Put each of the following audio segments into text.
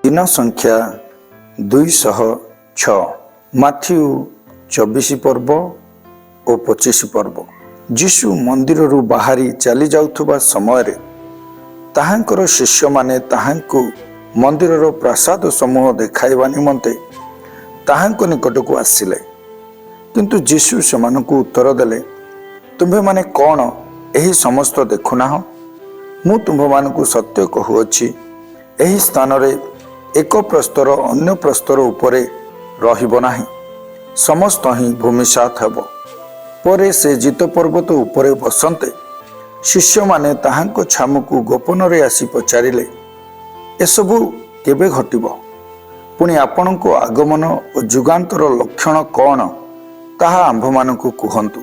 दिन संख्या 206 माथ्यू 24 पर्व और 25 पर्व। जीशु मंदिर बाहरी चली जाउथुबा समय रे ताहांकर शिष्य माने ताहांकु मंदिर प्रसाद समूह देखाइबा निमंते ताहांको निकट को आसिले। किंतु जीशु सेमानकु उत्तर देले, तुम्भे माने कौन एही समस्त देखुना हो? मु तुम्भ मानकु सत्य कहुअछि, एही स्थान रे एक प्रस्तर अन्य प्रस्तर उपरे रहिब नाही, समस्त ही भूमिसात हेब। परे से जित पर्वत उपरे बसंते शिष्य माने ताहांको छामुकु गोपन रे आसी पचारिले, एसबु केबे घटिब? पुणी आपणको आगमन और जुगांतर लक्षण कौन ताहा आंभ मानकु कुहंतु।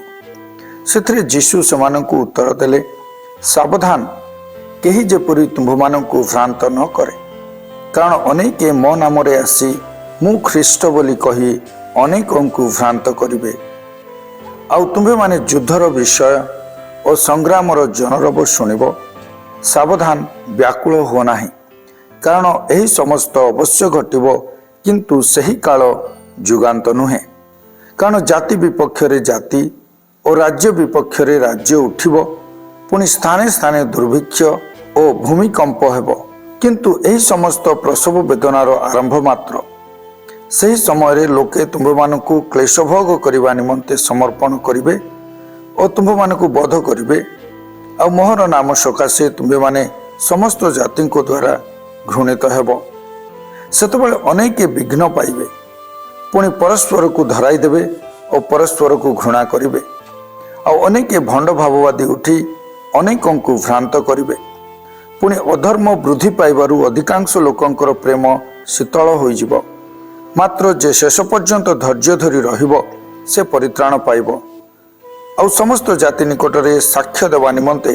सेथिरे जीशु सेमानकु उत्तर देले, सावधान, केही जेपरि तुम्भ मानकु भ्रांत न करे। कारण अनेके मो नामरे आसी मु ख्रीष्ट बोली कही अनेकंकु भ्रांत करिवे। आउ तुम्भे माने युद्धर विषय और संग्रामर जनरब शुणिब। सावधान, व्याकुल हो नाही, कारण एही समस्त अवश्य घटिब, किंतु सही काल जुगांत नुहे। कारण जाति विपक्ष रे जाति और राज्य विपक्ष रे राज्य उठिब, पुणी स्थाने स्थाने दुर्भिक्ष और भूमिकंप हेब। किंतु एही समस्त प्रसव वेदनार आरंभ मात्र। सही समय रे लोके तुम्भ मानकु क्लेश भोग करिबा निमंते समर्पण करिवे और तुम्भ मानकु बध करिवे। आ मोहर नाम सकाशे तुम्भे माने समस्त जाति को द्वारा घृणित हेब। सेतबेले अनेके विघ्न पाइबे, पुणी परस्पर को धराई देवे और परस्पर को घृणा करिवे। आ अनेके भंड भाववादी उठी अनेकंकु भ्रांत करिवे। पुणी अधर्म वृद्धि पाइबारु अधिकांश लोकंकर प्रेम शीतल होइजिब। मात्र जे शेष पर्यंत धैर्य धरी रहिब से परित्राण पाइब। आउ समस्त जाति निकट रे साक्ष्य देवा निमंते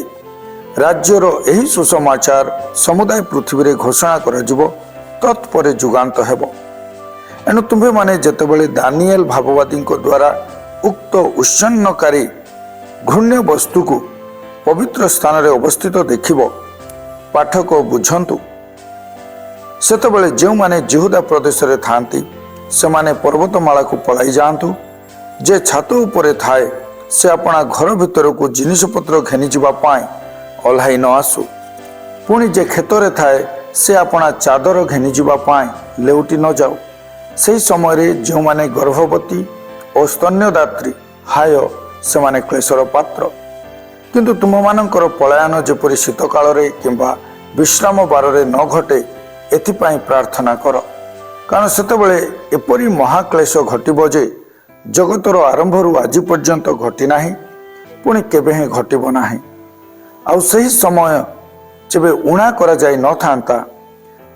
राज्यर एही सुसमाचार समुदाय पृथ्वी रे घोषणा कराजिब, तत्परे जुगांत हेब। एणु तुम्भे माने जेतेबेले दानिएल भाववादी द्वारा उक्त उच्छन्नकारी घृण्य वस्तु को पवित्र स्थान रे अवस्थित देखिब, पाठक बुझंतु। सेतेबेले जो माने जिहुदा प्रदेश रे थांती सेमाने पर्वतमाला को पलाई जाआंतु। जे छात उपरे थाए से अपना घर भितर को जिनिस पत्र घेनी जिबा पाए ओल्हाई न आसु। पुणी जे खेतरे थाए से अपना चादर घेनी जिबा पाए लेउटी न जाऊ। सही समय रे जो माने गर्भवती और स्तन्यदात्री हाय सेमाने क्लेशर पात्र। किंतु तुम मानकर पलायन जेपरि शीत काल रे किंबा विश्राम बार रे न घटे, एथिपाई प्रार्थना कर। कारण सेतेबेले एपरि महाक्लेश घटिब जे जगतर आरंभरू आज पर्यंत घटी नाही, पुणी केबे हे घटिब नाही। आउ सही समय जेबे उणा करा जाय न थांता,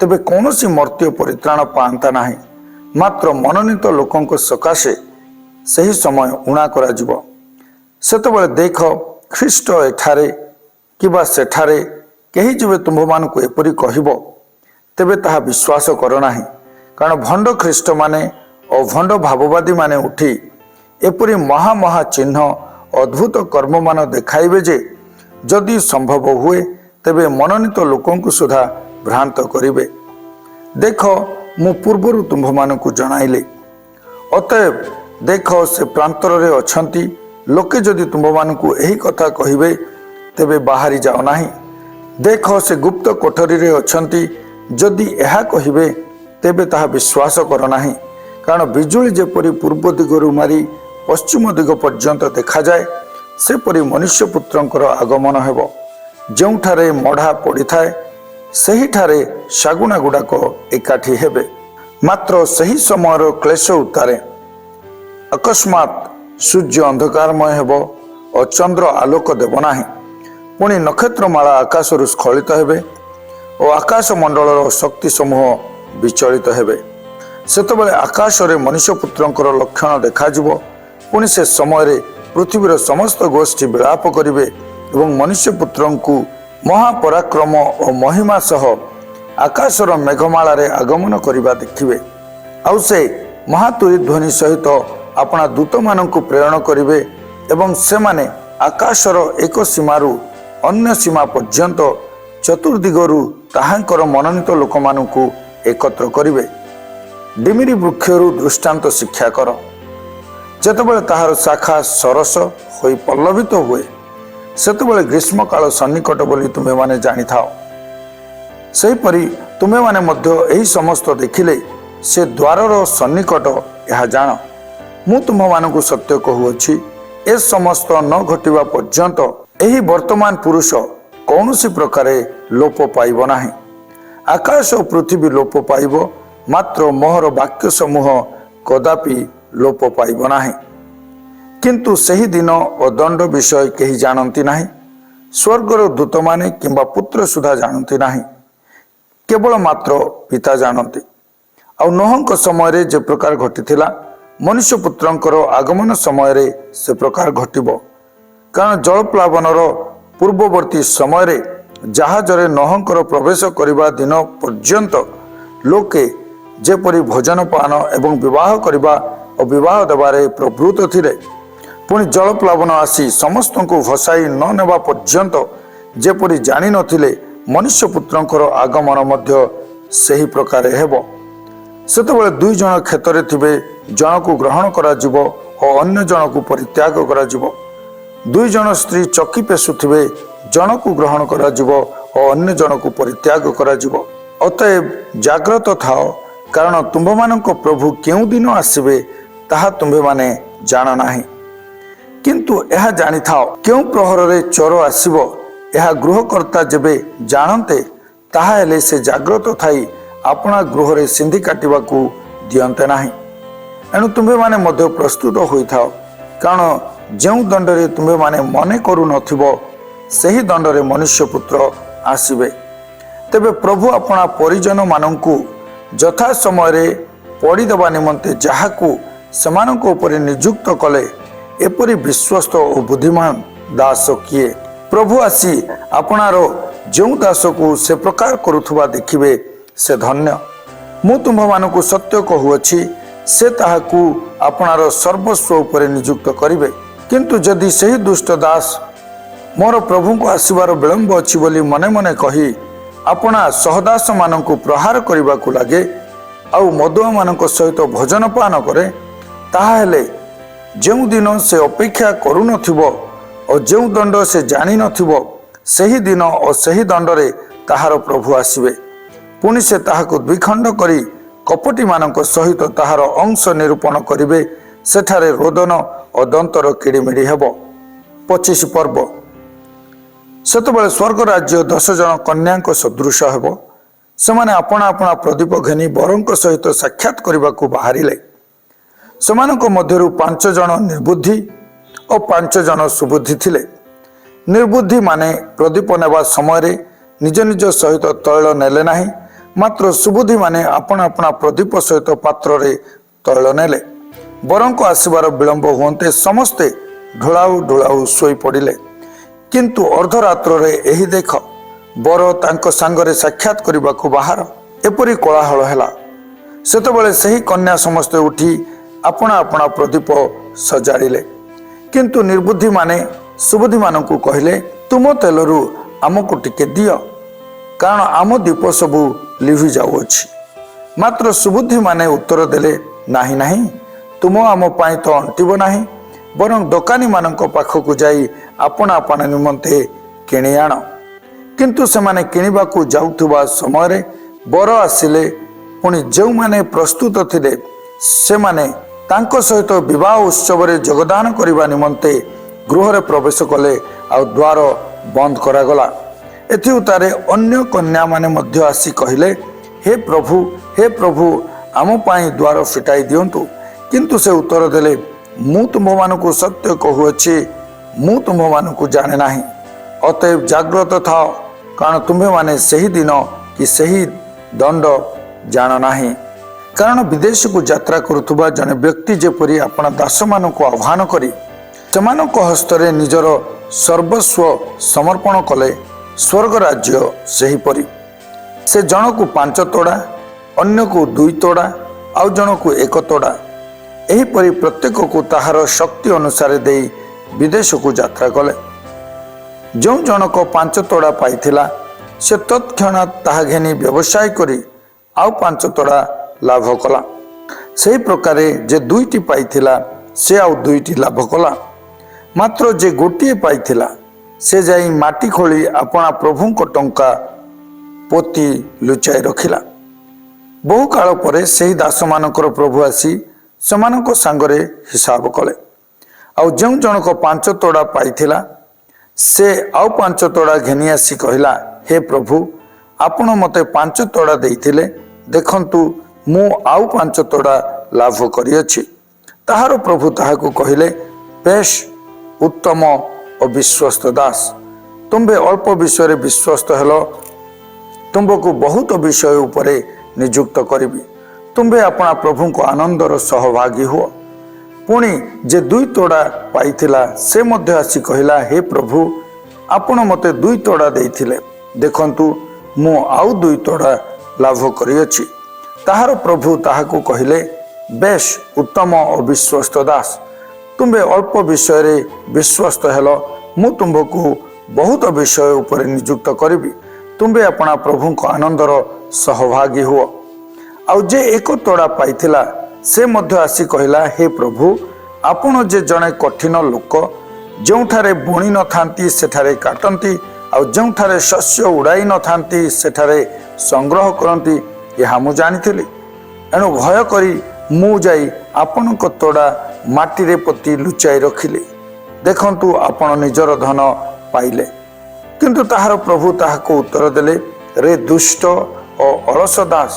तेबे कौनसी मर्त्य परित्राण पांता नाही, मात्र मनोनीत लोकंक सकाशे सही समय उणा करा जिवो। सेतेबेले देख, ख्रीष्ट एठारे किबा सेठारे केही जेबे तुम्भ मानकु एपरि कहिब, तेबे ताहा विश्वास कर नाही। कारण भंड ख्रीष्ट माने और भंड भाववादी माने उठी एपरि महा महा चिन्ह अद्भुत कर्म मान देखाइबे जे जदि संभव हुए तेबे मनोनीत लोकंकु सुधा भ्रांत करिवे। देख, मु पूर्वरु तुम्भ मानकु जणाइले। अतएव देख, से प्रांतर रे अछंती लोके जदि तुम्भ मानकु एही कथा कहिबे, तेबे बाहरी जाओ नाही। देख, से गुप्त कोठरी रे अछंती जदि एहा कहिबे, तेबे ताहा विश्वास कर नाही। कारण बिजुली जेपरि पूर्व दिगरु मारी पश्चिम दिग पर्यंत देखा जाए, सेपरि मनुष्य पुत्रंकर आगमन हेब। जोंठारे मढ़ा पड़ी थाए सेहिठारे शागुणा गुड़ाक एकाठी हेबे। मात्र सही समयर क्लेश उतारे अकस्मात सूर्य अंधकारमय हेब और चंद्र आलोक देव नाही। पुणी नक्षत्रमाला आकाशरु स्खलित हेबे और आकाश मंडलर शक्ति समूह विचलित हेबे। सेतबेले आकाश रे मनुष्य पुत्रंकर लक्षण देखाजिबो। पुणी से समय रे पृथ्वीर समस्त गोष्ठी विलाप करिवे एवं मनुष्य पुत्रंकु महापराक्रम और महिमा सह आकाशर मेघमाला रे आगमन करिबा देखिवे। आउ से महातुरी ध्वनि सहित अपना दूत मानंकु प्रेरण करिवे एवं से माने आकाशर एक सीमारु अन्य सीमा पर्यंत चतुर्दिगरु ताहांकर मनोनीत लोक मानंकु एकत्र करिवे। डिमिरी वृक्षरू दृष्टांत शिक्षा कर। जेतेबेले ताहार शाखा सरस होई पल्लवित हुए सेतेबेले ग्रीष्म काल सन्निकट बोली तुमे माने जानी थाओ। सेहीपरि तुमे माने मध्य एही समस्त देखिले से द्वारर सन्निकट यह जान। मु तुम मानकु सत्य कहूअछि ए समस्त न घटिबा पर्यंत एही वर्तमान पुरुष कौनसी प्रकारे लोप पाइब नाही। आकाश और पृथ्वी लोप पाइब मात्र मोहर वाक्य समूह कदापि लोप पाइब नाही। किंतु सही दिन और दंड विषय केही जानती नाही। स्वर्गर दूत माने किंबा पुत्र सुधा जानती नाही, केवल मात्र पिता जानती। आ नोहंक समय जे प्रकार घटिथिला मनुष्य पुत्रंकर आगमन समय से प्रकार घटिबो। कारण जलप्लावनर पूर्ववर्ती समय जहाजरे नोहंकर प्रवेश करने दिन पर्यंत लोके जेपरी भोजन पान एवं विवाह करने और विवाह देवारे प्रवृत्त थिले, पुणी जलप्लावन आसी समस्त को भसाई न नेबा पर्यंत जेपरी जानी नथिले मनुष्य पुत्रंकर आगमन मध्य सही प्रकार हेबो। सेतेबेले दुई जन क्षेत्र थिबे, जन को ग्रहण करा जिवो और अन्य जन को परित्याग करा जिवो। दुई जन स्त्री चकी पेशुथिबे, जन को ग्रहण करा जिवो और अन्य जन को परित्याग करा जिवो। अतएव जाग्रत थाओ, कारण तुम्भमानक प्रभु केउ दिन आसिबे ताहा तुम्भे माने जान नाही। किंतु यह जानी थाओ केउ प्रहर चोर आसिबो यह गृहकर्ता जेबे जानते ताहा हेले से जाग्रत थाई अपना गृह रे सिंधी काटिबाकू दियंते नाही। एणु तुम्भे माने मध्य प्रस्तुत होइथाओ, कारण जो दंडरे तुम्भे माने मने करू नथिबो सही दंडरे मनुष्य पुत्र आसिबे। तेबे प्रभु अपना परिजन मानंकु यथा समय पड़ी देवा निमंते जहाकू समानक उपरे नियुक्त कले एपरि विश्वस्त और बुद्धिमान दास किए। प्रभु आसी आपणार जो दास को से प्रकार करुथुबा देखिबे से धन्य। मु तुम्भ मानकु सत्य कहूअछि से ताहाकू आपणार सर्वस्व उपरे नियुक्त करिवे। किंतु जदि सही दुष्ट दास मोर प्रभु को आसीबार विलंब अछि बोली मने मने कही अपना सहदास मानकु प्रहार करने लगे आउ मदुआ मानक सहित भोजन पान करे, ताहा हेले जो दिन से अपेक्षा करू नथिबो और जो दंड से जानी नथिबो सही दिन और सही दंडरे ताहार प्रभु आसिबे। पुणी से ताहाको द्विखंड करी कपटी मानक सहित ताहार अंश निरूपण करिवे। सेठारे रोदन और दंतर किड़िमिड़ी हेबो। 25 पर्व। सेतबेले स्वर्ग राज्य 10 जन कन्याक सदृश हेबो। सेमाने अपना अपना प्रदीप घेनी बरंक सहित साक्षात करबाकू बाहरिले। सेमानक मध्यरु 5 जन निर्बुद्धि और 5 जन सुबुद्धि थिले। निर्बुद्धि माने प्रदीप नेबा समय निज निज सहित तैल नेले नाही, मात्र सुबुद्धि माने अपना अपना प्रदीप सहित पात्र रे तैल नेले। बरंक आसिबार विलंब हुंते समस्ते ढोलाऊ ढोलाऊ सोई पड़िले। किंतु अर्धरात्र रे एही देख बर तांको सांगरे साक्षात करबाकू बाहर एपरी कोलाहल हैला। सेतबेले सही कन्या समस्ते उठी अपना अपना प्रदीप सजाड़िले। किंतु निर्बुद्धि माने सुबुद्धि मानकू कहले, तुम तेलरू आमको टिके दियो, कारण आम दीप सबू लिभि जाउअछि। मात्र सुबुद्धि माने उत्तर देले, नाही नाही, तुम आम पाई तो अंटिब नाही, बरं दोकानी मानक पाखकू जाई अपना अपना निमंते किणी आण। किंतु सेमाने किणिबाकू जाउथुबा समय बर आसिले। पुणी जो माने प्रस्तुत थिले सेमाने तांको सहित विवाह उत्सव रे योगदान करबा निमंते गृह रे प्रवेश कले आ द्वार बंद करागला। एथि उतारे अन्य कन्या माने मध्य आसी कहिले, हे प्रभु आम पाई द्वार फिटाई दियंतु। किंतु से उत्तर देले, मु तुम मानकु सत्य कहूअछि, मु तुम मानकु जाने नाही। अतएव जाग्रत थाओ, कारण तुम्हें माने सही दिन कि सही दंड जान नाही। कारण विदेश को यात्रा करुथुबा जने व्यक्ति जेपरी अपना दास मानकु आह्वान करी सेमानक हस्तरे निजर सर्वस्व समर्पण कले, स्वर्ग राज्य सही परी। से जन को 5 तोड़ा, अन्य को 2 तोड़ा, आउ जन को 1 तोड़ा, एहीपरि प्रत्येक को ताहार शक्ति अनुसार दे विदेश को यात्रा कले। जो जनक 5 तोड़ा पाइथिला से तत्क्षणात ताहा घेनी व्यवसाय करी ଆଉ 5 ତୋଡ଼ା ଲାଭ କଲା। ସେହି ପ୍ରକାରେ ଯେ 2ଟି ପାଇଥିଲା ସେ ଆଉ 2ଟି ଲାଭ କଲା। ମାତ୍ର ଯେ ଗୋଟିଏ ପାଇଥିଲା ସେ ଯାଇ ମାଟି ଖୋଳି ଆପଣା ପ୍ରଭୁଙ୍କ ଟଙ୍କା ପୋତି ଲୁଚାଇ ରଖିଲା। ବହୁ କାଳ ପରେ ସେହି ଦାସମାନଙ୍କର ପ୍ରଭୁ ଆସି ସେମାନଙ୍କ ସାଙ୍ଗରେ ହିସାବ କଲେ। ଆଉ ଯେଉଁ ଜଣକ 5 ତୋଡ଼ା ପାଇଥିଲା ସେ ଆଉ 5 ତୋଡ଼ା ଘେନି ଆସି କହିଲା, ହେ ପ୍ରଭୁ, ଆପଣ ମୋତେ 5 ତୋଡ଼ା ଦେଇଥିଲେ, ଦେଖନ୍ତୁ ମୁଁ ଆଉ 5 ତୋଡ଼ା ଲାଭ କରିଅଛି। ତାହାର ପ୍ରଭୁ ତାହାକୁ କହିଲେ, ବେଶ୍ ଉତ୍ତମ ଓ ବିଶ୍ୱସ୍ତ ଦାସ, ତୁମ୍ଭେ ଅଳ୍ପ ବିଷୟରେ ବିଶ୍ୱସ୍ତ ହେଲ, ତୁମ୍ଭକୁ ବହୁତ ବିଷୟ ଉପରେ ନିଯୁକ୍ତ କରିବି। ତୁମ୍ଭେ ଆପଣା ପ୍ରଭୁଙ୍କ ଆନନ୍ଦର ସହଭାଗୀ ହୁଅ। ପୁଣି ଯେ 2 ତୋଡ଼ା ପାଇଥିଲା ସେ ମଧ୍ୟ ଆସି କହିଲା, ହେ ପ୍ରଭୁ, ଆପଣ ମୋତେ 2 ତୋଡ଼ା ଦେଇଥିଲେ, ଦେଖନ୍ତୁ ମୁଁ ଆଉ 2 ତୋଡ଼ା ଲାଭ କରିଅଛି। ତାହାର ପ୍ରଭୁ ତାହାକୁ କହିଲେ, ବେଶ୍ ଉତ୍ତମ ଓ ବିଶ୍ୱସ୍ତ ଦାସ, ତୁମ୍ଭେ ଅଳ୍ପ ବିଷୟରେ ବିଶ୍ୱସ୍ତ ହେଲ, ମୁଁ ତୁମ୍ଭକୁ ବହୁତ ବିଷୟ ଉପରେ ନିଯୁକ୍ତ କରିବି। ତୁମ୍ଭେ ଆପଣା ପ୍ରଭୁଙ୍କ ଆନନ୍ଦର ସହଭାଗୀ ହୁଅ। ଆଉ ଯେ 1 ତୋଡ଼ା ପାଇଥିଲା ସେ ମଧ୍ୟ ଆସି କହିଲା, ହେ ପ୍ରଭୁ, ଆପଣ ଯେ ଜଣେ କଠିନ ଲୋକ, ଯେଉଁଠାରେ ବୁଣି ନଥାନ୍ତି ସେଠାରେ କାଟନ୍ତି, ଆଉ ଯେଉଁଠାରେ ଶସ୍ୟ ଉଡ଼ାଇ ନଥାନ୍ତି ସେଠାରେ ସଂଗ୍ରହ କରନ୍ତି, ଏହା ମୁଁ ଜାଣିଥିଲି। ଏଣୁ ଭୟ କରି ମୁଁ ଯାଇ ଆପଣଙ୍କ ତୋଡ଼ା ମାଟିରେ ପୋତି ଲୁଚାଇ ରଖିଲି। ଦେଖନ୍ତୁ ଆପଣ ନିଜର ଧନ ପାଇଲେ। କିନ୍ତୁ ତାହାର ପ୍ରଭୁ ତାହାକୁ ଉତ୍ତର ଦେଲେ, ରେ ଦୁଷ୍ଟ ଓ ଅଳସ ଦାସ,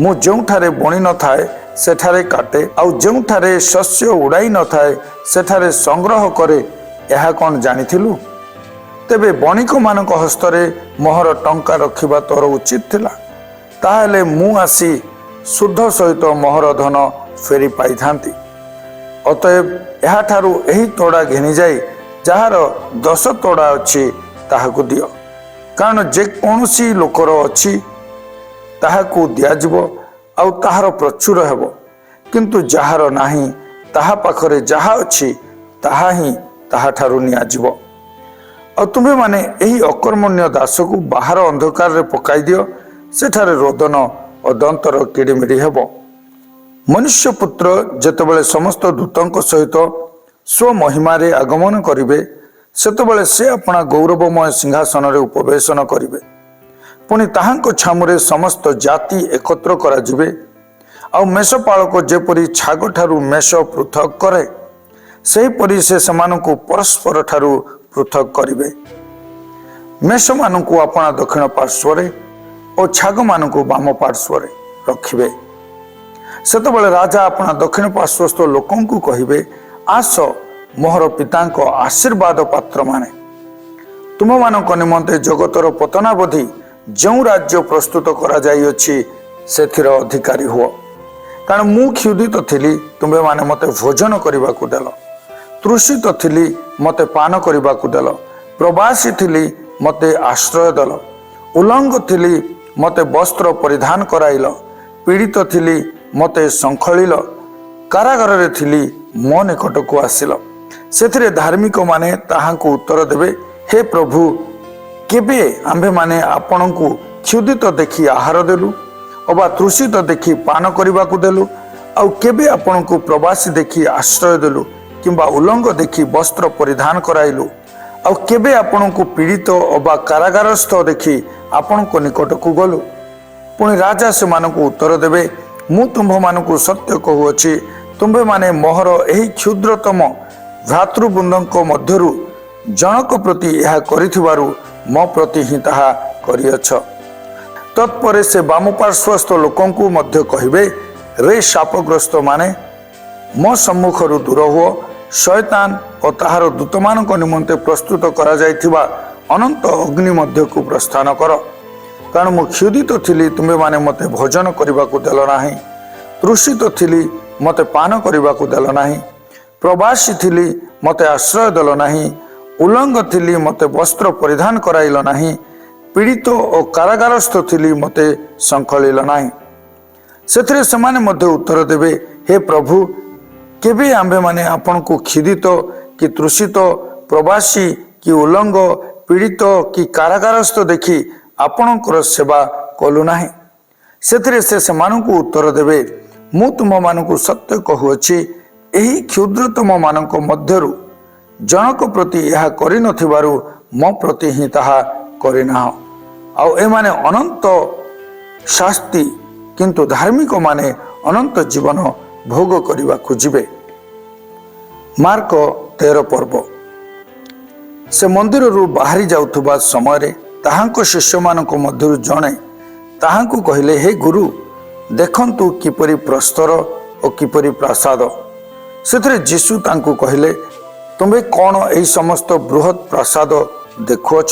ମୁଁ ଯେଉଁଠାରେ ବୁଣି ନଥାଏ ସେଠାରେ କାଟେ, ଆଉ ଯେଉଁଠାରେ ଶସ୍ୟ ଉଡ଼ାଇ ନଥାଏ ସେଠାରେ ସଂଗ୍ରହ କରେ, ଏହା କ'ଣ ଜାଣିଥିଲୁ? ତେବେ ବଣିକମାନଙ୍କ ହସ୍ତରେ ମୋହର ଟଙ୍କା ରଖିବା ତୋର ଉଚିତ ଥିଲା। ତାହେଲେ ମୁଁ ଆସି ସୁଧ ସହିତ ମୋହର ଧନ ଫେରି ପାଇଥାନ୍ତି। ଅତଏବ ଏହାଠାରୁ ଏହି ତୋଡ଼ା ଘେନିଯାଇ ଯାହାର 10 ତୋଡ଼ା ଅଛି ତାହାକୁ ଦିଅ। କାରଣ ଯେକୌଣସି ଲୋକର ଅଛି ତାହାକୁ ଦିଆଯିବ ଆଉ ତାହାର ପ୍ରଚୁର ହେବ, କିନ୍ତୁ ଯାହାର ନାହିଁ ତାହା ପାଖରେ ଯାହା ଅଛି ତାହା ହିଁ ତାହାଠାରୁ ନିଆଯିବ। ଆଉ ତୁମ୍ଭେମାନେ ଏହି ଅକର୍ମଣ୍ୟ ଦାସକୁ ବାହାର ଅନ୍ଧକାରରେ ପକାଇ ଦିଅ, ସେଠାରେ ରୋଦନ ଓ ଦନ୍ତର କିଡ଼ିମିଡ଼ି ହେବ। ମନୁଷ୍ୟ ପୁତ୍ର ଯେତେବେଳେ ସମସ୍ତ ଦୂତଙ୍କ ସହିତ ସ୍ୱମହିମାରେ ଆଗମନ କରିବେ, ସେତେବେଳେ ସେ ଆପଣା ଗୌରବମୟ ସିଂହାସନରେ ଉପବେଶନ କରିବେ। ପୁଣି ତାହାଙ୍କ ଛାମୁରେ ସମସ୍ତ ଜାତି ଏକତ୍ର କରାଯିବେ। ଆଉ ମେଷପାଳକ ଯେପରି ଛାଗଠାରୁ ମେଷ ପୃଥକ କରେ, ସେହିପରି ସେ ସେମାନଙ୍କୁ ପରସ୍ପର ଠାରୁ ପୃଥକ କରିବେ। ମେଷମାନଙ୍କୁ ଆପଣା ଦକ୍ଷିଣ ପାର୍ଶ୍ୱରେ ଓ ଛାଗମାନଙ୍କୁ ବାମ ପାର୍ଶ୍ୱରେ ରଖିବେ। ସେତେବେଳେ ରାଜା ଆପଣା ଦକ୍ଷିଣ ପାର୍ଶ୍ୱସ୍ଥ ଲୋକଙ୍କୁ କହିବେ, ଆସ ମୋହର ପିତାଙ୍କ ଆଶୀର୍ବାଦ ପାତ୍ରମାନେ, ତୁମମାନଙ୍କ ନିମନ୍ତେ ଜଗତର ପତନାବଧି ଯେଉଁ ରାଜ୍ୟ ପ୍ରସ୍ତୁତ କରାଯାଇଅଛି ସେଥିର ଅଧିକାରୀ ହୁଅ। କାରଣ ମୁଁ କ୍ଷୁଧିତ ଥିଲି, ତୁମ୍ଭେମାନେ ମୋତେ ଭୋଜନ କରିବାକୁ ଦେଲ, ତୃଷିତ ଥିଲି, ମୋତେ ପାନ କରିବାକୁ ଦେଲ, ପ୍ରବାସୀ ଥିଲି, ମୋତେ ଆଶ୍ରୟ ଦେଲ, ଉଲଙ୍ଗ ଥିଲି, ମୋତେ ବସ୍ତ୍ର ପରିଧାନ କରାଇଲ, ପୀଡ଼ିତ ଥିଲି, ମୋତେ ଶଙ୍ଖଳିଲ, କାରାଗାରରେ ଥିଲି, ମୋ ନିକଟକୁ ଆସିଲ। ସେଥିରେ ଧାର୍ମିକମାନେ ତାହାଙ୍କୁ ଉତ୍ତର ଦେବେ, ହେ ପ୍ରଭୁ, କେବେ ଆମ୍ଭେମାନେ ଆପଣଙ୍କୁ କ୍ଷୁଧିତ ଦେଖି ଆହାର ଦେଲୁ ଅବା ତୃଷିତ ଦେଖି ପାନ କରିବାକୁ ଦେଲୁ? ଆଉ କେବେ ଆପଣଙ୍କୁ ପ୍ରବାସୀ ଦେଖି ଆଶ୍ରୟ ଦେଲୁ କିମ୍ବା ଉଲଙ୍ଗ ଦେଖି ବସ୍ତ୍ର ପରିଧାନ କରାଇଲୁ? ଆଉ କେବେ ଆପଣଙ୍କୁ ପୀଡ଼ିତ ଅବା କାରାଗାରସ୍ଥ ଦେଖି ଆପଣଙ୍କ ନିକଟକୁ ଗଲୁ? ପୁଣି ରାଜା ସେମାନଙ୍କୁ ଉତ୍ତର ଦେବେ, ମୁଁ ତୁମ୍ଭମାନଙ୍କୁ ସତ୍ୟ କହୁଅଛି, ତୁମ୍ଭେମାନେ ମୋହର ଏହି କ୍ଷୁଦ୍ରତମ ଭ୍ରାତୃବୃନ୍ଦଙ୍କ ମଧ୍ୟରୁ ଜଣକ ପ୍ରତି ଏହା କରିଥିବାରୁ ମୋ ପ୍ରତି ହିଁ ତାହା କରିଅଛ। ତତ୍ପରେ ସେ ବାମ ପାର୍ଶ୍ୱସ୍ଥ ଲୋକଙ୍କୁ ମଧ୍ୟ କହିବେ, ରେ ଶାପଗ୍ରସ୍ତ ମାନେ, ମୋ ସମ୍ମୁଖରୁ ଦୂର ହୁଅ, ଶୟତାନ ଓ ତାହାର ଦୂତମାନଙ୍କ ନିମନ୍ତେ ପ୍ରସ୍ତୁତ କରାଯାଇଥିବା ଅନନ୍ତ ଅଗ୍ନି ମଧ୍ୟକୁ ପ୍ରସ୍ଥାନ କର। କାରଣ ମୁଁ କ୍ଷୁଧିତ ଥିଲି, ତୁମ୍ଭେମାନେ ମୋତେ ଭୋଜନ କରିବାକୁ ଦେଲ ନାହିଁ, ତୃଷିତ ଥିଲି, ମୋତେ ପାନ କରିବାକୁ ଦେଲ ନାହିଁ, ପ୍ରବାସୀ ଥିଲି, ମୋତେ ଆଶ୍ରୟ ଦେଲ ନାହିଁ, ଉଲଙ୍ଗ ଥିଲି, ମୋତେ ବସ୍ତ୍ର ପରିଧାନ କରାଇଲ ନାହିଁ, ପୀଡ଼ିତ ଓ କାରାଗାରସ୍ଥ ଥିଲି, ମୋତେ ଶଙ୍ଖଳିଲ ନାହିଁ। ସେଥିରେ ସେମାନେ ମଧ୍ୟ ଉତ୍ତର ଦେବେ, ହେ ପ୍ରଭୁ, କେବେ ଆମ୍ଭେମାନେ ଆପଣଙ୍କୁ କ୍ଷୁଧିତ କି ତୃଷିତ, ପ୍ରବାସୀ କି ଉଲଙ୍ଗ, ପୀଡ଼ିତ କି କାରାଗାରସ୍ଥ ଦେଖି ଆପଣଙ୍କର ସେବା କଲୁ ନାହିଁ? ସେଥିରେ ସେ ସେମାନଙ୍କୁ ଉତ୍ତର ଦେବେ, ମୁଁ ତୁମମାନଙ୍କୁ ସତ୍ୟ କହୁଅଛି, ଏହି କ୍ଷୁଦ୍ରତମ ମାନଙ୍କ ମଧ୍ୟରୁ ଜଣକ ପ୍ରତି ଏହା କରିନଥିବାରୁ ମୋ ପ୍ରତି ହିଁ ତାହା କରିନାହ। ଆଉ ଏମାନେ ଅନନ୍ତ ଶାସ୍ତି, କିନ୍ତୁ ଧାର୍ମିକ ମାନେ ଅନନ୍ତ ଜୀବନ ଭୋଗ କରିବାକୁ ଯିବେ। ମାର୍କ 13 ପର୍ବ। ସେ ମନ୍ଦିରରୁ ବାହାରି ଯାଉଥିବା ସମୟରେ ତାହାଙ୍କ ଶିଷ୍ୟମାନଙ୍କ ମଧ୍ୟରୁ ଜଣେ ତାହାଙ୍କୁ କହିଲେ, ହେ ଗୁରୁ, ଦେଖନ୍ତୁ କିପରି ପ୍ରସ୍ତର ଓ କିପରି ପ୍ରାସାଦ। ସେଥିରେ ଯୀଶୁ ତାଙ୍କୁ କହିଲେ, ତୁମେ କ'ଣ ଏହି ସମସ୍ତ ବୃହତ୍ ପ୍ରାସାଦ ଦେଖୁଅଛ?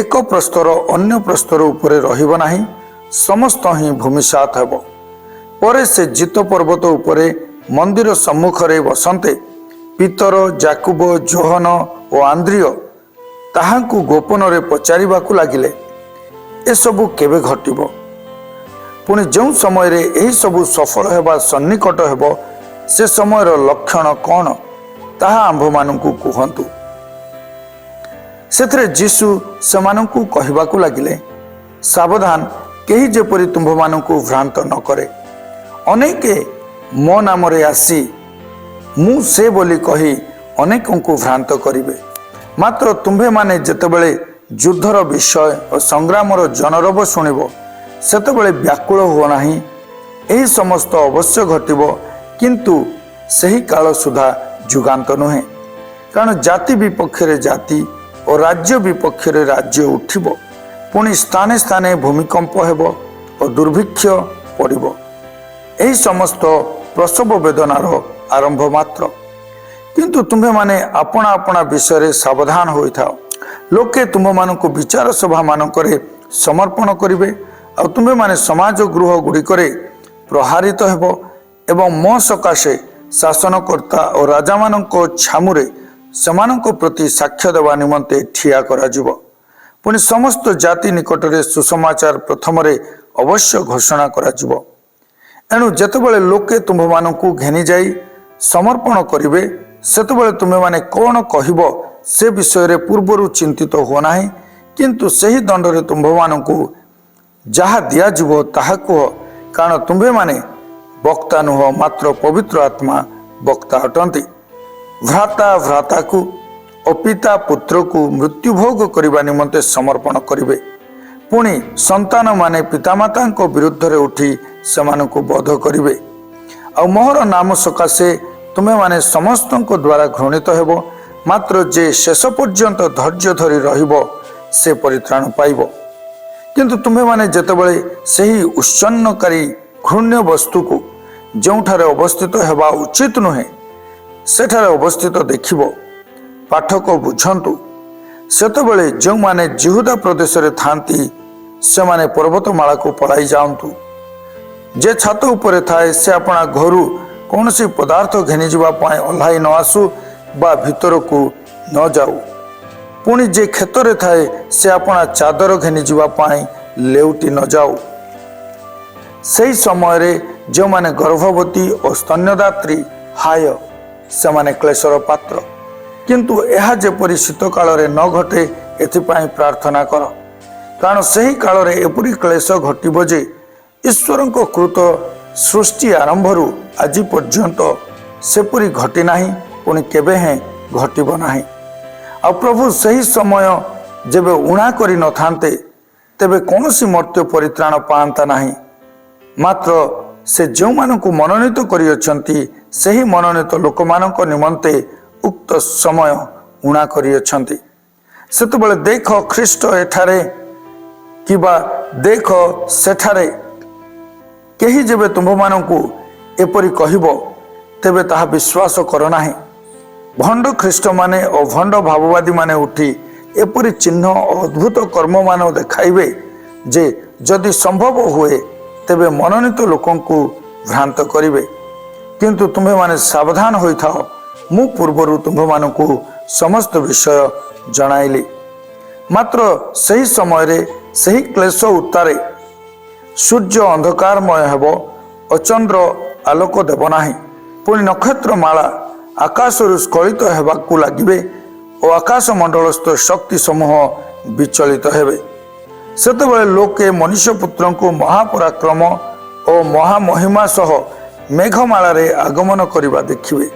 ଏକ ପ୍ରସ୍ତର ଅନ୍ୟ ପ୍ରସ୍ତର ଉପରେ ରହିବ ନାହିଁ, ସମସ୍ତ ହିଁ ଭୂମିସାତ ହେବ। ପରେ ସେ ଜିତ ପର୍ବତ ଉପରେ ମନ୍ଦିର ସମ୍ମୁଖରେ ବସନ୍ତେ ପିତର, ଯାକୁବ, ଯୋହନ ଓ ଆନ୍ଦ୍ରିୟ ତାହାଙ୍କୁ ଗୋପନରେ ପଚାରିବାକୁ ଲାଗିଲେ, ଏସବୁ କେବେ ଘଟିବ? ପୁଣି ଯେଉଁ ସମୟରେ ଏହିସବୁ ସଫଳ ହେବା ସନ୍ନିକଟ ହେବ, ସେ ସମୟର ଲକ୍ଷଣ କ'ଣ ତାହା ଆମ୍ଭମାନଙ୍କୁ କୁହନ୍ତୁ। ସେଥିରେ ଯୀଶୁ ସେମାନଙ୍କୁ କହିବାକୁ ଲାଗିଲେ, ସାବଧାନ, କେହି ଯେପରି ତୁମ୍ଭମାନଙ୍କୁ ଭ୍ରାନ୍ତ ନ କରେ। ଅନେକେ ମୋ ନାମରେ ଆସି ମୁଁ ସେ ବୋଲି କହି ଅନେକଙ୍କୁ ଭ୍ରାନ୍ତ କରିବେ। ମାତ୍ର ତୁମ୍ଭେମାନେ ଯେତେବେଳେ ଯୁଦ୍ଧର ବିଷୟ ଓ ସଂଗ୍ରାମର ଜନରବ ଶୁଣିବ, ସେତେବେଳେ ବ୍ୟାକୁଳ ହୁଅ ନାହିଁ। ଏହି ସମସ୍ତ ଅବଶ୍ୟ ଘଟିବ, କିନ୍ତୁ ସେହି କାଳ ସୁଦ୍ଧା ଯୁଗାନ୍ତ ନୁହେଁ। କାରଣ ଜାତି ବିପକ୍ଷରେ ଜାତି ଓ ରାଜ୍ୟ ବିପକ୍ଷରେ ରାଜ୍ୟ ଉଠିବ, ପୁଣି ସ୍ଥାନେ ସ୍ଥାନେ ଭୂମିକମ୍ପ ହେବ ଓ ଦୁର୍ଭିକ୍ଷ ପଡ଼ିବ। ଏହି ସମସ୍ତ ପ୍ରସବ ବେଦନାର ଆରମ୍ଭ ମାତ୍ର। କିନ୍ତୁ ତୁମ୍ଭେମାନେ ଆପଣା ଆପଣା ବିଷୟରେ ସାବଧାନ ହୋଇଥାଅ। ଲୋକେ ତୁମ୍ଭମାନଙ୍କୁ ବିଚାର ସଭା ମାନଙ୍କରେ ସମର୍ପଣ କରିବେ, ଆଉ ତୁମ୍ଭେମାନେ ସମାଜ ଗୃହ ଗୁଡ଼ିକରେ ପ୍ରହାରିତ ହେବ ଏବଂ ମୋ ସକାଶେ ଶାସନକର୍ତ୍ତା ଓ ରାଜାମାନଙ୍କ ଛାମୁରେ ସେମାନଙ୍କ ପ୍ରତି ସାକ୍ଷ୍ୟ ଦେବା ନିମନ୍ତେ ଠିଆ କରାଯିବ। ପୁଣି ସମସ୍ତ ଜାତି ନିକଟରେ ସୁସମାଚାର ପ୍ରଥମରେ ଅବଶ୍ୟ ଘୋଷଣା କରାଯିବ। ଏଣୁ ଯେତେବେଳେ ଲୋକେ ତୁମ୍ଭମାନଙ୍କୁ ଘେନିଯାଇ ସମର୍ପଣ କରିବେ, ସେତେବେଳେ ତୁମେମାନେ କ'ଣ କହିବ ସେ ବିଷୟରେ ପୂର୍ବରୁ ଚିନ୍ତିତ ହୁଅ ନାହିଁ, କିନ୍ତୁ ସେହି ଦଣ୍ଡରେ ତୁମ୍ଭମାନଙ୍କୁ ଯାହା ଦିଆଯିବ ତାହା କୁହ, କାରଣ ତୁମ୍ଭେମାନେ ବକ୍ତା ନୁହଁ, ମାତ୍ର ପବିତ୍ର ଆତ୍ମା ବକ୍ତା ଅଟନ୍ତି। ଭ୍ରାତା ଭ୍ରାତାକୁ ଓ ପିତା ପୁତ୍ରକୁ ମୃତ୍ୟୁଭୋଗ କରିବା ନିମନ୍ତେ ସମର୍ପଣ କରିବେ। ପୁଣି ସନ୍ତାନମାନେ ପିତାମାତାଙ୍କ ବିରୁଦ୍ଧରେ ଉଠି ସେମାନଙ୍କୁ ବଧ କରିବେ। ଆଉ ମୋହର ନାମ ସକାଶେ ତୁମେମାନେ ସମସ୍ତଙ୍କ ଦ୍ୱାରା ଘୃଣିତ ହେବ, ମାତ୍ର ଯେ ଶେଷ ପର୍ଯ୍ୟନ୍ତ ଧୈର୍ଯ୍ୟ ଧରି ରହିବ ସେ ପରିତ୍ରାଣ ପାଇବ। କିନ୍ତୁ ତୁମେମାନେ ଯେତେବେଳେ ସେହି ଉତ୍ସନ୍ନକାରୀ ଘୃଣ୍ୟ ବସ୍ତୁକୁ ଯେଉଁଠାରେ ଅବସ୍ଥିତ ହେବା ଉଚିତ ନୁହେଁ ସେଠାରେ ଅବସ୍ଥିତ ଦେଖିବ, ପାଠକ ବୁଝନ୍ତୁ। ସେତେବେଳେ ଯେଉଁମାନେ ଜିହୁଦା ପ୍ରଦେଶରେ ଥାନ୍ତି ସେମାନେ ପର୍ବତମାଳାକୁ ପଳାଇ ଯାଆନ୍ତୁ। ଯେ ଛାତ ଉପରେ ଥାଏ ସେ ଆପଣା ଘରୁ କୌଣସି ପଦାର୍ଥ ଘେନିଯିବା ପାଇଁ ଓହ୍ଲାଇ ନ ଆସୁ ବା ଭିତରକୁ ନ ଯାଉ। ପୁଣି ଯେ କ୍ଷେତରେ ଥାଏ ସେ ଆପଣା ଚାଦର ଘେନିଯିବା ପାଇଁ ଲେଉଟି ନ ଯାଉ। ସେହି ସମୟରେ ଯେଉଁମାନେ ଗର୍ଭବତୀ ଓ ସ୍ତନ୍ୟଦାତ୍ରୀ, ହାୟ, ସେମାନେ କ୍ଲେଶର ପାତ୍ର। କିନ୍ତୁ ଏହା ଯେପରି ଶୀତ କାଳରେ ନ ଘଟେ ଏଥିପାଇଁ ପ୍ରାର୍ଥନା କର, କାରଣ ସେହି କାଳରେ ଏପରି କ୍ଲେଶ ଘଟିବ ଯେ ଈଶ୍ୱରଙ୍କ କୃତ ସୃଷ୍ଟି ଆରମ୍ଭରୁ ଆଜି ପର୍ଯ୍ୟନ୍ତ ସେପରି ଘଟି ନାହିଁ, ପୁଣି କେବେ ହେଁ ଘଟିବ ନାହିଁ। ଆଉ ପ୍ରଭୁ ସେହି ସମୟ ଯେବେ ଊଣା କରିନଥାନ୍ତେ ତେବେ କୌଣସି ମର୍ତ୍ତ୍ୟ ପରିତ୍ରାଣ ପାଆନ୍ତା ନାହିଁ। ମାତ୍ର ସେ ଯେଉଁମାନଙ୍କୁ ମନୋନୀତ କରିଅଛନ୍ତି ସେହି ମନୋନୀତ ଲୋକମାନଙ୍କ ନିମନ୍ତେ ଉକ୍ତ ସମୟ ଊଣା କରିଅଛନ୍ତି। ସେତେବେଳେ ଦେଖ ଖ୍ରୀଷ୍ଟ ଏଠାରେ କିମ୍ବା ଦେଖ ସେଠାରେ, କେହି ଯେବେ ତୁମ୍ଭମାନଙ୍କୁ ଏପରି କହିବ ତେବେ ତାହା ବିଶ୍ୱାସ କର ନାହିଁ। ଭଣ୍ଡ ଖ୍ରୀଷ୍ଟମାନେ ଓ ଭଣ୍ଡ ଭାବବାଦୀମାନେ ଉଠି ଏପରି ଚିହ୍ନ ଓ ଅଦ୍ଭୁତ କର୍ମମାନ ଦେଖାଇବେ ଯେ ଯଦି ସମ୍ଭବ ହୁଏ ତେବେ ମନୋନୀତ ଲୋକଙ୍କୁ ଭ୍ରାନ୍ତ କରିବେ। କିନ୍ତୁ ତୁମ୍ଭେମାନେ ସାବଧାନ ହୋଇଥାଅ, ମୁଁ ପୂର୍ବରୁ ତୁମ୍ଭମାନଙ୍କୁ ସମସ୍ତ ବିଷୟ ଜଣାଇଲି। ମାତ୍ର ସେହି ସମୟରେ ସେହି କ୍ଲେଶ ଉତ୍ତାରେ ସୂର୍ଯ୍ୟ ଅନ୍ଧକାରମୟ ହେବ ଓ ଚନ୍ଦ୍ର ଆଲୋକ ଦେବ ନାହିଁ। ପୁଣି ନକ୍ଷତ୍ରମାଳା ଆକାଶରୁ ସ୍ଖଳିତ ହେବାକୁ ଲାଗିବେ ଓ ଆକାଶ ମଣ୍ଡଳସ୍ଥ ଶକ୍ତି ସମୂହ ବିଚଳିତ ହେବେ। ସେତେବେଳେ ଲୋକେ ମନୁଷ୍ୟପୁତ୍ରଙ୍କୁ ମହାପରାକ୍ରମ ଓ ମହାମହିମା ସହ ମେଘମାଳାରେ ଆଗମନ କରିବା ଦେଖିବେ।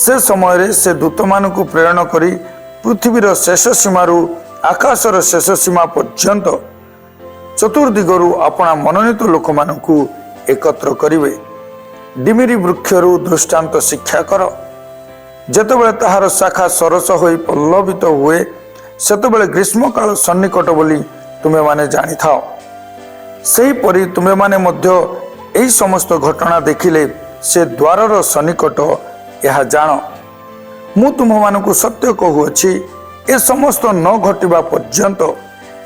ସେ ସମୟରେ ସେ ଦୂତମାନଙ୍କୁ ପ୍ରେରଣ କରି ପୃଥିବୀର ଶେଷ ସୀମାରୁ ଆକାଶର ଶେଷ ସୀମା ପର୍ଯ୍ୟନ୍ତ ଚତୁର୍ଦିଗରୁ ଆପଣା ମନୋନୀତ ଲୋକମାନଙ୍କୁ ଏକତ୍ର କରିବେ। ଡିମିରି ବୃକ୍ଷରୁ ଦୃଷ୍ଟାନ୍ତ ଶିକ୍ଷା କର। ଯେତେବେଳେ ତାହାର ଶାଖା ସରସ ହୋଇ ପଲ୍ଲବିତ ହୁଏ, ସେତେବେଳେ ଗ୍ରୀଷ୍ମକାଳ ସନ୍ନିକଟ ବୋଲି ତୁମେମାନେ ଜାଣିଥାଅ। ସେହିପରି ତୁମେମାନେ ମଧ୍ୟ ଏହି ସମସ୍ତ ଘଟଣା ଦେଖିଲେ ସେ ଦ୍ୱାରର ସନ୍ନିକଟ ଏହା ଜାଣ। ମୁଁ ତୁମମାନଙ୍କୁ ସତ୍ୟ କହୁଅଛି, ଏ ସମସ୍ତ ନ ଘଟିବା ପର୍ଯ୍ୟନ୍ତ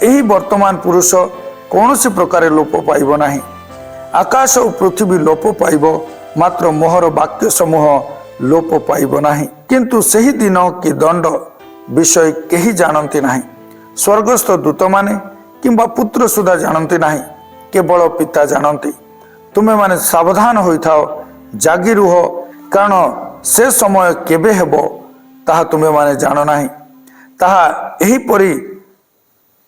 ଏହି ବର୍ତ୍ତମାନ ପୁରୁଷ କୌଣସି ପ୍ରକାର ଲୋପ ପାଇବ ନାହିଁ। ଆକାଶ ଓ ପୃଥିବୀ ଲୋପ ପାଇବ, ମାତ୍ର ମୋହର ବାକ୍ୟ ସମୂହ ଲୋପ ପାଇବ ନାହିଁ। କିନ୍ତୁ ସେହି ଦିନ କି ଦଣ୍ଡ ବିଷୟ କେହି ଜାଣନ୍ତି ନାହିଁ, ସ୍ୱର୍ଗସ୍ଥ ଦୂତମାନେ କିମ୍ବା ପୁତ୍ର ସୁଦ୍ଧା ଜାଣନ୍ତି ନାହିଁ, କେବଳ ପିତା ଜାଣନ୍ତି। ତୁମେମାନେ ସାବଧାନ ହୋଇଥାଅ, ଜାଗି ରୁହ, କାରଣ ସେ ସମୟ କେବେ ହେବ ତାହା ତୁମେମାନେ ଜାଣ ନାହିଁ। ତାହା ଏହିପରି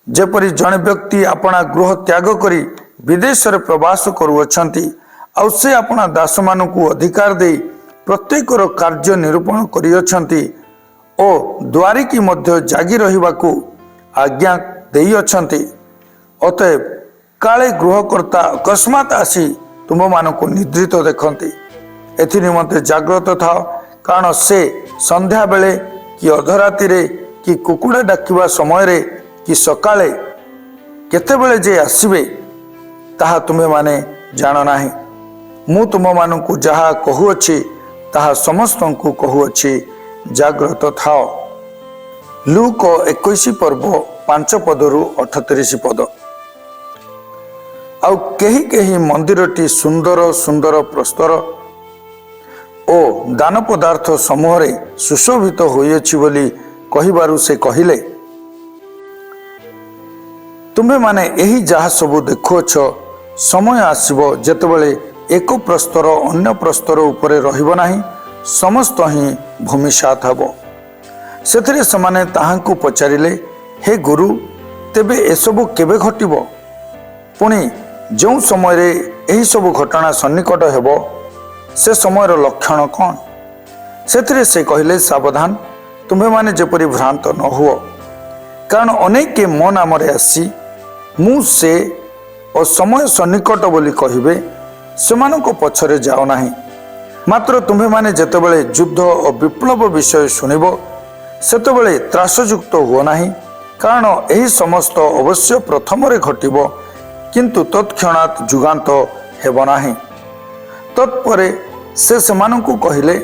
ଯେପରି ଜଣେ ବ୍ୟକ୍ତି ଆପଣା ଗୃହ ତ୍ୟାଗ କରି ବିଦେଶରେ ପ୍ରବାସ କରୁଅଛନ୍ତି, ଆଉ ସେ ଆପଣା ଦାସମାନଙ୍କୁ ଅଧିକାର ଦେଇ ପ୍ରତ୍ୟେକର କାର୍ଯ୍ୟ ନିରୂପଣ କରିଅଛନ୍ତି ଓ ଦ୍ୱାରିକି ମଧ୍ୟ ଜାଗି ରହିବାକୁ ଆଜ୍ଞା ଦେଇଅଛନ୍ତି। ଅତଏବ କାଳେ ଗୃହକର୍ତ୍ତା ଅକସ୍ମାତ୍ ଆସି ତୁମମାନଙ୍କୁ ନିଦ୍ରିତ ଦେଖନ୍ତି, ଏଥି ନିମନ୍ତେ ଜାଗ୍ରତ ଥାଅ, କାରଣ ସେ ସନ୍ଧ୍ୟାବେଳେ କି ଅଧରାତିରେ କି କୁକୁଡ଼ା ଡାକିବା ସମୟରେ କି ସକାଳେ କେତେବେଳେ ଯେ ଆସିବେ ତାହା ତୁମେମାନେ ଜାଣ ନାହିଁ। ମୁଁ ତୁମମାନଙ୍କୁ ଯାହା କହୁଅଛି ତାହା ସମସ୍ତଙ୍କୁ କହୁଅଛି, ଜାଗ୍ରତ ଥାଅ। ଲୁକ 21 ପର୍ବ 5 ପଦରୁ 38 ପଦ। ଆଉ କେହି କେହି ମନ୍ଦିରଟି ସୁନ୍ଦର ସୁନ୍ଦର ପ୍ରସ୍ତର ଓ ଦାନ ପଦାର୍ଥ ସମୂହରେ ସୁଶୋଭିତ ହୋଇଅଛି ବୋଲି କହିବାରୁ ସେ କହିଲେ, ତୁମେମାନେ ଏହି ଯାହା ସବୁ ଦେଖୁଅଛ, ସମୟ ଆସିବ ଯେତେବେଳେ ଏକ ପ୍ରସ୍ତର ଅନ୍ୟ ପ୍ରସ୍ତର ଉପରେ ରହିବ ନାହିଁ, ସମସ୍ତ ହିଁ ଭୂମିସାତ ହେବ। ସେଥିରେ ସେମାନେ ତାହାଙ୍କୁ ପଚାରିଲେ, ହେ ଗୁରୁ, ତେବେ ଏସବୁ କେବେ ଘଟିବ? ପୁଣି ଯେଉଁ ସମୟରେ ଏହିସବୁ ଘଟଣା ସନ୍ନିକଟ ହେବ, ସେ ସମୟର ଲକ୍ଷଣ କ'ଣ? ସେଥିରେ ସେ କହିଲେ, ସାବଧାନ, ତୁମେମାନେ ଯେପରି ଭ୍ରାନ୍ତ ନ ହୁଅ, କାରଣ ଅନେକେ ମୋ ନାମରେ ଆସି ମୁଁ ସେ ଓ ସମୟ ସନ୍ନିକଟ ବୋଲି କହିବେ, ସେମାନଙ୍କ ପଛରେ ଯାଅ ନାହିଁ। ମାତ୍ର ତୁମେମାନେ ଯେତେବେଳେ ଯୁଦ୍ଧ ଓ ବିପ୍ଳବ ବିଷୟ ଶୁଣିବ, ସେତେବେଳେ ତ୍ରାସଯୁକ୍ତ ହୁଅ ନାହିଁ, କାରଣ ଏହି ସମସ୍ତ ଅବଶ୍ୟ ପ୍ରଥମରେ ଘଟିବ, କିନ୍ତୁ ତତ୍କ୍ଷଣାତ୍ ଯୁଗାନ୍ତ ହେବ ନାହିଁ। ତତ୍ପରେ ସେ ସେମାନଙ୍କୁ କହିଲେ,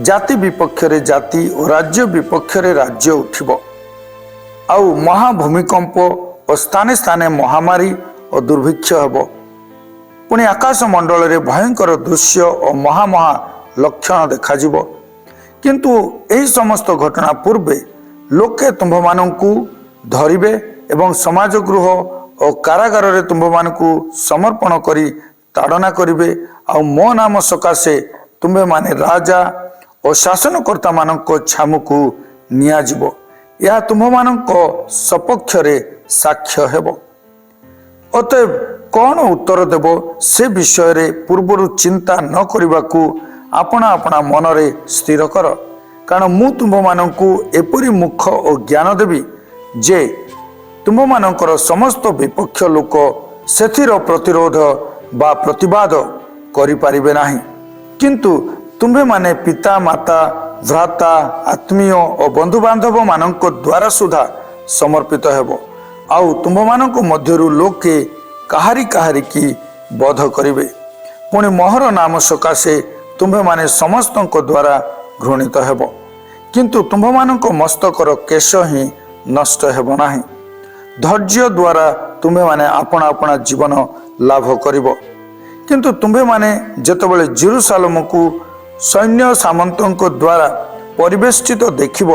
ଜାତି ବିପକ୍ଷରେ ଜାତି ଓ ରାଜ୍ୟ ବିପକ୍ଷରେ ରାଜ୍ୟ ଉଠିବ, ଆଉ ମହାଭୂମିକମ୍ପ ଓ ସ୍ଥାନେ ସ୍ଥାନେ ମହାମାରୀ ଓ ଦୁର୍ଭିକ୍ଷ ହେବ। ପୁଣି ଆକାଶ ମଣ୍ଡଳରେ ଭୟଙ୍କର ଦୃଶ୍ୟ ଓ ମହା ଲକ୍ଷଣ ଦେଖାଯିବ। କିନ୍ତୁ ଏହି ସମସ୍ତ ଘଟଣା ପୂର୍ବେ ଲୋକେ ତୁମ୍ଭମାନଙ୍କୁ ଧରିବେ ଏବଂ ସମାଜ ଗୃହ ଓ କାରାଗାରରେ ତୁମ୍ଭମାନଙ୍କୁ ସମର୍ପଣ କରି ତାଡ଼ନା କରିବେ, ଆଉ ମୋ ନାମ ସକାଶେ ତୁମ୍ଭେମାନେ ରାଜା ଓ ଶାସନକର୍ତ୍ତାମାନଙ୍କ ଛାମୁକୁ ନିଆଯିବ। ଏହା ତୁମ୍ଭମାନଙ୍କ ସପକ୍ଷରେ ସାକ୍ଷ୍ୟ ହେବ। ଅତଏବ କ'ଣ ଉତ୍ତର ଦେବ ସେ ବିଷୟରେ ପୂର୍ବରୁ ଚିନ୍ତା ନ କରିବାକୁ ଆପଣା ଆପଣା ମନରେ ସ୍ଥିର କର, କାରଣ ମୁଁ ତୁମ୍ଭମାନଙ୍କୁ ଏପରି ମୁଖ ଓ ଜ୍ଞାନ ଦେବି ଯେ ତୁମ୍ଭମାନଙ୍କର ସମସ୍ତ ବିପକ୍ଷ ଲୋକ ସେଥିର ପ୍ରତିରୋଧ ବା ପ୍ରତିବାଦ କରିପାରିବେ ନାହିଁ। କିନ୍ତୁ ତୁମ୍ଭେମାନେ ପିତା ମାତା ଭ୍ରାତା ଆତ୍ମୀୟ ଓ ବନ୍ଧୁବାନ୍ଧବ ମାନଙ୍କ ଦ୍ୱାରା ସୁଦ୍ଧା ସମର୍ପିତ ହେବ, ଆଉ ତୁମ୍ଭମାନଙ୍କ ମଧ୍ୟରୁ ଲୋକେ କାହାରି କାହାରିକି ବଧ କରିବେ। ପୁଣି ମୋହର ନାମ ସକାଶେ ତୁମ୍ଭେମାନେ ସମସ୍ତଙ୍କ ଦ୍ୱାରା ଘୃଣିତ ହେବ, କିନ୍ତୁ ତୁମ୍ଭମାନଙ୍କ ମସ୍ତକର କେଶ ହିଁ ନଷ୍ଟ ହେବ ନାହିଁ। ଧୈର୍ଯ୍ୟ ଦ୍ୱାରା ତୁମ୍ଭେମାନେ ଆପଣା ଆପଣା ଜୀବନ ଲାଭ କରିବ। କିନ୍ତୁ ତୁମ୍ଭେମାନେ ଯେତେବେଳେ ଜେରୁସାଲେମକୁ ସୈନ୍ୟ ସାମନ୍ତଙ୍କ ଦ୍ୱାରା ପରିବେଷ୍ଟିତ ଦେଖିବ,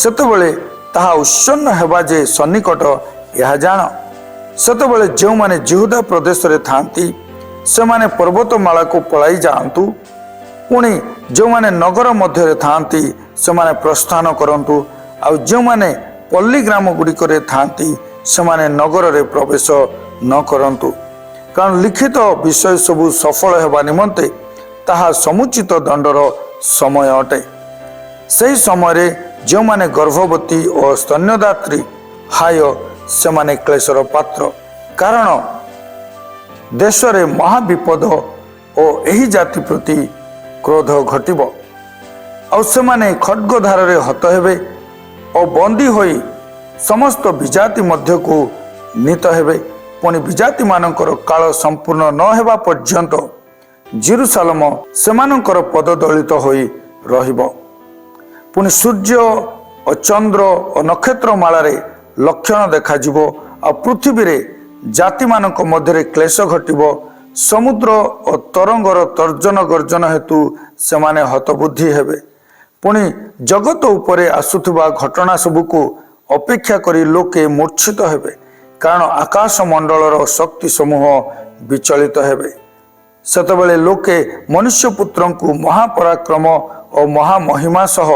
ସେତେବେଳେ ତାହା ଉତ୍ସନ୍ନ ହେବା ଯେ ସନ୍ନିକଟ ଏହା ଜାଣ। ସେତେବେଳେ ଯେଉଁମାନେ ଜିହୁଦା ପ୍ରଦେଶରେ ଥାଆନ୍ତି ସେମାନେ ପର୍ବତମାଳାକୁ ପଳାଇ ଯାଆନ୍ତୁ, ପୁଣି ଯେଉଁମାନେ ନଗର ମଧ୍ୟରେ ଥାଆନ୍ତି ସେମାନେ ପ୍ରସ୍ଥାନ କରନ୍ତୁ, ଆଉ ଯେଉଁମାନେ ପଲ୍ଲୀ ଗ୍ରାମ ଗୁଡ଼ିକରେ ଥାଆନ୍ତି ସେମାନେ ନଗରରେ ପ୍ରବେଶ ନ କରନ୍ତୁ। କାରଣ ଲିଖିତ ବିଷୟ ସବୁ ସଫଳ ହେବା ନିମନ୍ତେ ତାହା ସମୁଚିତ ଦଣ୍ଡର ସମୟ ଅଟେ। ସେହି ସମୟରେ ଯେଉଁମାନେ ଗର୍ଭବତୀ ଓ ସ୍ତନ୍ୟଦାତ୍ରୀ ହାୟ ସେମାନେ କ୍ଲେଶର ପାତ୍ର। କାରଣ ଦେଶରେ ମହାବିପଦ ଓ ଏହି ଜାତି ପ୍ରତି କ୍ରୋଧ ଘଟିବ। ଆଉ ସେମାନେ ଖड्गଧାରରେ ହତ ହେବେ ଓ ବନ୍ଦୀ ହୋଇ ସମସ୍ତ ବିଜାତି ମଧ୍ୟକୁ ନୀତ ହେବେ। ପୁଣି ବିଜାତିମାନଙ୍କର କାଳ ସମ୍ପୂର୍ଣ୍ଣ ନ ହେବା ପର୍ଯ୍ୟନ୍ତ ଜେରୁସାଲେମ ସେମାନଙ୍କର ପଦଦଳିତ ହୋଇ ରହିବ। ପୁଣି ସୂର୍ଯ୍ୟ ଓ ଚନ୍ଦ୍ର ଓ ନକ୍ଷତ୍ରମାଳାରେ ଲକ୍ଷଣ ଦେଖାଯିବ। ଆଉ ପୃଥିବୀରେ ଜାତିମାନଙ୍କ ମଧ୍ୟରେ କ୍ଲେଶ ଘଟିବ। ସମୁଦ୍ର ଓ ତରଙ୍ଗର ତର୍ଜନ ଗର୍ଜନ ହେତୁ ସେମାନେ ହତବୁଦ୍ଧି ହେବେ। ପୁଣି ଜଗତ ଉପରେ ଆସୁଥିବା ଘଟଣା ସବୁକୁ ଅପେକ୍ଷା କରି ଲୋକେ ମୂର୍ଚ୍ଛିତ ହେବେ। କାରଣ ଆକାଶ ମଣ୍ଡଳର ଶକ୍ତି ସମୂହ ବିଚଳିତ ହେବେ। ସେତେବେଳେ ଲୋକେ ମନୁଷ୍ୟ ପୁତ୍ରଙ୍କୁ ମହାପରାକ୍ରମ ଓ ମହାମହିମା ସହ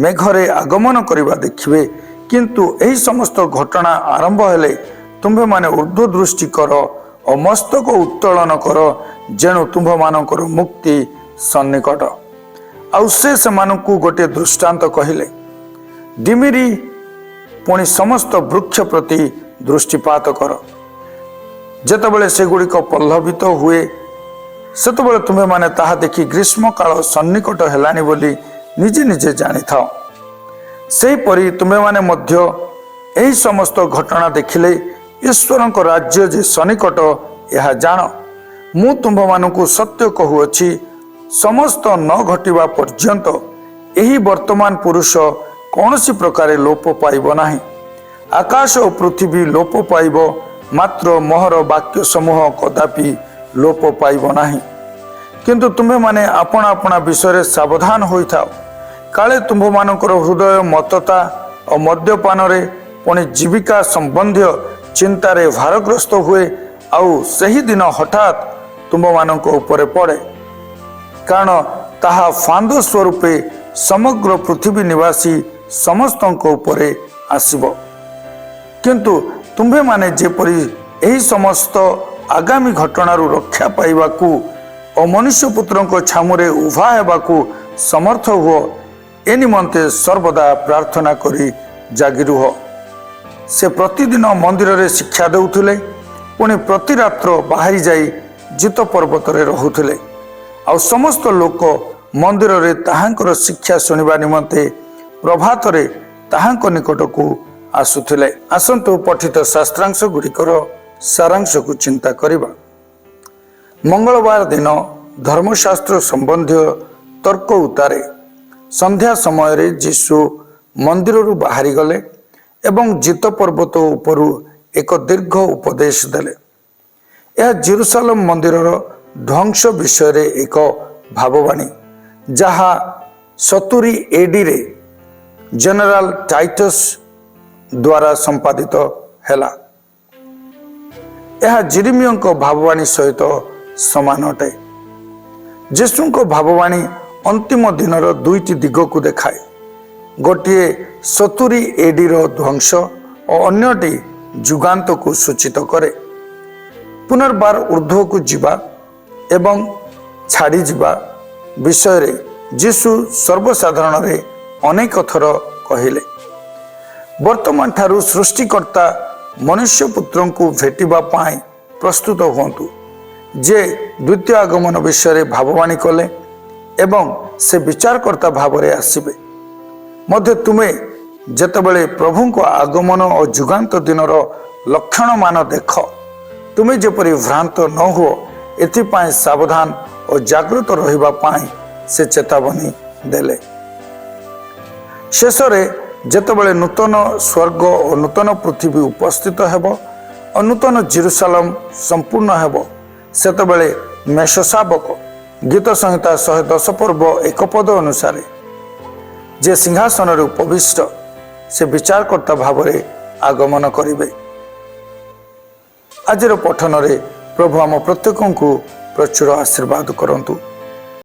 ମେଘରେ ଆଗମନ କରିବା ଦେଖିବେ। କିନ୍ତୁ ଏହି ସମସ୍ତ ଘଟଣା ଆରମ୍ଭ ହେଲେ ତୁମ୍ଭେମାନେ ଉର୍ଦ୍ଧ୍ୱ ଦୃଷ୍ଟି କର ଓ ମସ୍ତକ ଉତ୍ତୋଳନ କର, ଯେଣୁ ତୁମ୍ଭମାନଙ୍କର ମୁକ୍ତି ସନ୍ନିକଟ। ଆଉ ସେ ସେମାନଙ୍କୁ ଗୋଟିଏ ଦୃଷ୍ଟାନ୍ତ କହିଲେ, ଡିମିରି ପୁଣି ସମସ୍ତ ବୃକ୍ଷ ପ୍ରତି ଦୃଷ୍ଟିପାତ କର। ଯେତେବେଳେ ସେଗୁଡ଼ିକ ପଲ୍ଲବିତ ହୁଏ ସେତେବେଳେ ତୁମ୍ଭେମାନେ ତାହା ଦେଖି ଗ୍ରୀଷ୍ମକାଳ ସନ୍ନିକଟ ହେଲାଣି ବୋଲି ନିଜେ ନିଜେ ଜାଣିଥାଅ। ସେହିପରି ତୁମ୍ଭେମାନେ ମଧ୍ୟ ଏହି ସମସ୍ତ ଘଟଣା ଦେଖିଲେ ଈଶ୍ୱରଙ୍କ ରାଜ୍ୟ ଯେ ସନ୍ନିକଟ ଏହା ଜାଣ। ମୁଁ ତୁମ୍ଭମାନଙ୍କୁ ସତ୍ୟ କହୁଅଛି, ସମସ୍ତ ନ ଘଟିବା ପର୍ଯ୍ୟନ୍ତ ଏହି ବର୍ତ୍ତମାନ ପୁରୁଷ କୌଣସି ପ୍ରକାରେ ଲୋପ ପାଇବ ନାହିଁ। ଆକାଶ ଓ ପୃଥିବୀ ଲୋପ ପାଇବ, ମାତ୍ର ମୋହର ବାକ୍ୟ ସମୂହ କଦାପି ଲୋପ ପାଇବ ନାହିଁ। କିନ୍ତୁ ତୁମ୍ଭେମାନେ ଆପଣା ଆପଣା ବିଷୟରେ ସାବଧାନ ହୋଇଥାଅ। କାଳେ ତୁମ୍ଭମାନଙ୍କର ହୃଦୟ ମତ୍ତତା ଓ ମଦ୍ୟପାନରେ ପୁଣି ଜୀବିକା ସମ୍ବନ୍ଧୀୟ ଚିନ୍ତାରେ ଭାରଗ୍ରସ୍ତ ହୁଏ, ଆଉ ସେହିଦିନ ହଠାତ୍ ତୁମ୍ଭମାନଙ୍କ ଉପରେ ପଡ଼େ। କାରଣ ତାହା ଫାନ୍ଦ ସ୍ୱରୂପେ ସମଗ୍ର ପୃଥିବୀ ନିବାସୀ ସମସ୍ତଙ୍କ ଉପରେ ଆସିବ। କିନ୍ତୁ ତୁମ୍ଭେମାନେ ଯେପରି ଏହି ସମସ୍ତ ଆଗାମୀ ଘଟଣାରୁ ରକ୍ଷା ପାଇବାକୁ ଓ ମନୁଷ୍ୟ ପୁତ୍ରଙ୍କ ଛାମୁରେ ଉଭା ହେବାକୁ ସମର୍ଥ ହୁଅ, ଏ ନିମନ୍ତେ ସର୍ବଦା ପ୍ରାର୍ଥନା କରି ଜାଗି ରୁହ। ସେ ପ୍ରତିଦିନ ମନ୍ଦିରରେ ଶିକ୍ଷା ଦେଉଥିଲେ, ପୁଣି ପ୍ରତି ରାତ୍ର ବାହାରି ଯାଇ ଜିତ ପର୍ବତରେ ରହୁଥିଲେ। ଆଉ ସମସ୍ତ ଲୋକ ମନ୍ଦିରରେ ତାହାଙ୍କର ଶିକ୍ଷା ଶୁଣିବା ନିମନ୍ତେ ପ୍ରଭାତରେ ତାହାଙ୍କ ନିକଟକୁ ଆସୁଥିଲେ। ଆସନ୍ତୁ ପଠିତ ଶାସ୍ତ୍ରାଂଶ ଗୁଡ଼ିକର ସାରାଂଶକୁ ଚିନ୍ତା କରିବା। ମଙ୍ଗଳବାର ଦିନ ଧର୍ମଶାସ୍ତ୍ର ସମ୍ବନ୍ଧୀୟ ତର୍କ ଉତ୍ତାରେ ସନ୍ଧ୍ୟା ସମୟରେ ଯୀଶୁ ମନ୍ଦିରରୁ ବାହାରିଗଲେ ଏବଂ ଜିତ ପର୍ବତ ଉପରୁ ଏକ ଦୀର୍ଘ ଉପଦେଶ ଦେଲେ। ଏହା ଜେରୁସାଲେମ ମନ୍ଦିରର ଧ୍ୱଂସ ବିଷୟରେ ଏକ ଭାବବାଣୀ, ଯାହା 70 ADରେ ଜେନେରାଲ ଟାଇଟସ୍ ଦ୍ୱାରା ସମ୍ପାଦିତ ହେଲା। ଏହା ଜିରିମିୟଙ୍କ ଭାବବାଣୀ ସହିତ ସମାନ ଅଟେ। ଯୀଶୁଙ୍କ ଭାବବାଣୀ ଅନ୍ତିମ ଦିନର ଦୁଇଟି ଦିଗକୁ ଦେଖାଏ। ଗୋଟିଏ 70 ADର ଧ୍ୱଂସ ଓ ଅନ୍ୟଟି ଯୁଗାନ୍ତକୁ ସୂଚିତ କରେ। ପୁନର୍ବାର ଉର୍ଦ୍ଧ୍ୱକୁ ଯିବା ଏବଂ ଛାଡ଼ିଯିବା ବିଷୟରେ ଯୀଶୁ ସର୍ବସାଧାରଣରେ ଅନେକ ଥର କହିଲେ। ବର୍ତ୍ତମାନ ଠାରୁ ସୃଷ୍ଟିକର୍ତ୍ତା ମନୁଷ୍ୟ ପୁତ୍ରଙ୍କୁ ଭେଟିବା ପାଇଁ ପ୍ରସ୍ତୁତ ହୁଅନ୍ତୁ, ଯେ ଦ୍ୱିତୀୟ ଆଗମନ ବିଷୟରେ ଭାବବାଣୀ କଲେ ଏବଂ ସେ ବିଚାରକର୍ତ୍ତା ଭାବରେ ଆସିବେ। ମଧ୍ୟ ତୁମେ ଯେତେବେଳେ ପ୍ରଭୁଙ୍କ ଆଗମନ ଓ ଯୁଗାନ୍ତ ଦିନର ଲକ୍ଷଣମାନ ଦେଖ, ତୁମେ ଯେପରି ଭ୍ରାନ୍ତ ନ ହୁଅ, ଏଥିପାଇଁ ସାବଧାନ ଓ ଜାଗ୍ରତ ରହିବା ପାଇଁ ସେ ଚେତାବନୀ ଦେଲେ। ଶେଷରେ ଯେତେବେଳେ ନୂତନ ସ୍ୱର୍ଗ ଓ ନୂତନ ପୃଥିବୀ ଉପସ୍ଥିତ ହେବ ଓ ନୂତନ ଜେରୁସାଲେମ ସମ୍ପୂର୍ଣ୍ଣ ହେବ, ସେତେବେଳେ ମେଷଶାବକ ଗୀତ ସଂହିତା 110 ପର୍ବ 1 ପଦ ଅନୁସାରେ ଯେ ସିଂହାସନରେ ଉପବିଷ୍ଟ, ସେ ବିଚାରକର୍ତ୍ତା ଭାବରେ ଆଗମନ କରିବେ। ଆଜିର ପଠନରେ ପ୍ରଭୁ ଆମ ପ୍ରତ୍ୟେକଙ୍କୁ ପ୍ରଚୁର ଆଶୀର୍ବାଦ କରନ୍ତୁ।